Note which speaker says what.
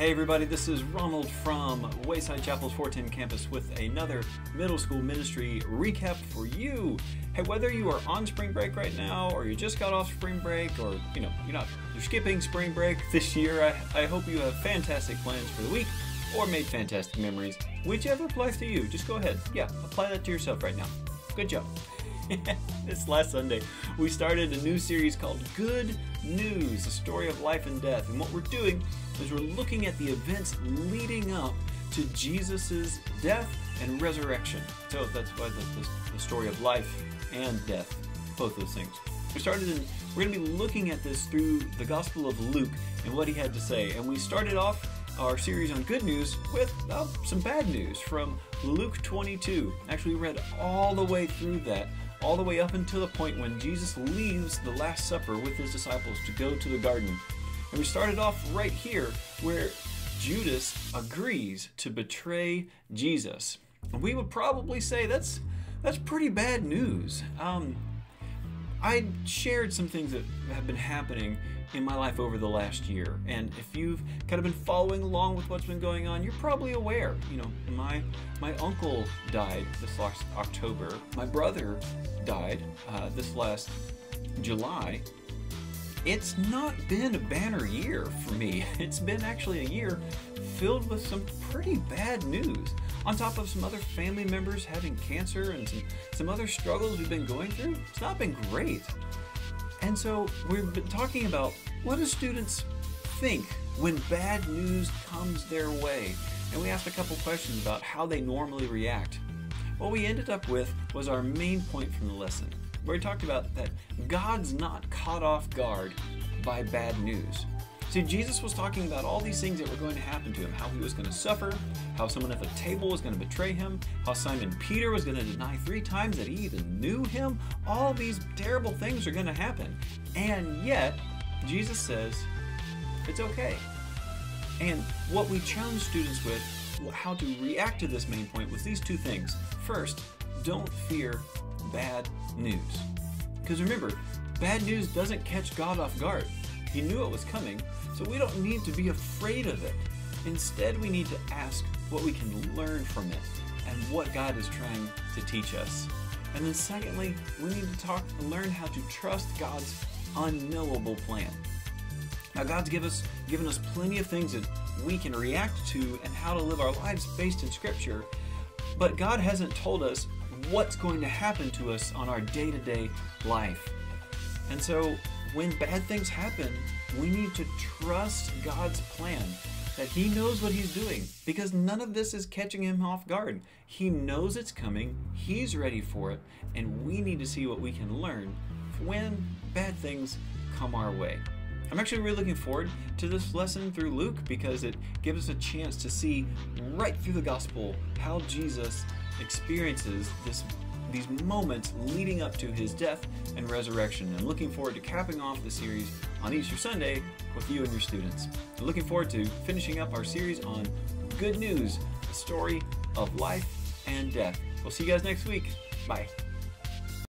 Speaker 1: Hey everybody, this is Ronald from Wayside Chapel's 410 campus with another middle school ministry recap for you. Hey, whether you are on spring break right now or you just got off spring break or you're skipping spring break this year, I hope you have fantastic plans for the week or made fantastic memories. Whichever applies to you, just go ahead. Yeah, apply that to yourself right now. Good job. This last Sunday, we started a new series called Good News, the story of life and death. And what we're doing is we're looking at the events leading up to Jesus' death and resurrection. So that's why the story of life and death, both those things. We're going to be looking at this through the Gospel of Luke and what he had to say. And we started off our series on good news with some bad news from Luke 22. Actually, we read all the way through that, all the way up until the point when Jesus leaves the Last Supper with his disciples to go to the garden. And we started off right here where Judas agrees to betray Jesus. And we would probably say that's pretty bad news. I shared some things that have been happening in my life over the last year, and if you've kind of been following along with what's been going on, you're probably aware. My uncle died this last October. My brother died this last July. It's not been a banner year for me. It's been actually a year filled with some pretty bad news. On top of some other family members having cancer and some other struggles we've been going through, it's not been great. And so we've been talking about, what do students think when bad news comes their way? And we asked a couple questions about how they normally react. What we ended up with was our main point from the lesson, where we talked about that God's not caught off guard by bad news. See, Jesus was talking about all these things that were going to happen to him, how he was going to suffer, how someone at the table was going to betray him, how Simon Peter was going to deny 3 times that he even knew him. All these terrible things are going to happen. And yet, Jesus says, it's okay. And what we challenged students with, how to react to this main point, was these 2 things. First, don't fear bad news. Because remember, bad news doesn't catch God off guard. He knew it was coming, so we don't need to be afraid of it. Instead, we need to ask what we can learn from it and what God is trying to teach us. And then secondly, we need to learn how to trust God's unknowable plan. Now, God's given us plenty of things that we can react to and how to live our lives based in Scripture, but God hasn't told us what's going to happen to us on our day-to-day life. And so when bad things happen, we need to trust God's plan, that He knows what He's doing, because none of this is catching Him off guard. He knows it's coming, He's ready for it, and we need to see what we can learn when bad things come our way. I'm actually really looking forward to this lesson through Luke because it gives us a chance to see right through the gospel how Jesus experiences these moments leading up to his death and resurrection. I'm looking forward to capping off the series on Easter Sunday with you and your students. I'm looking forward to finishing up our series on Good News, the story of life and death. We'll see you guys next week. Bye.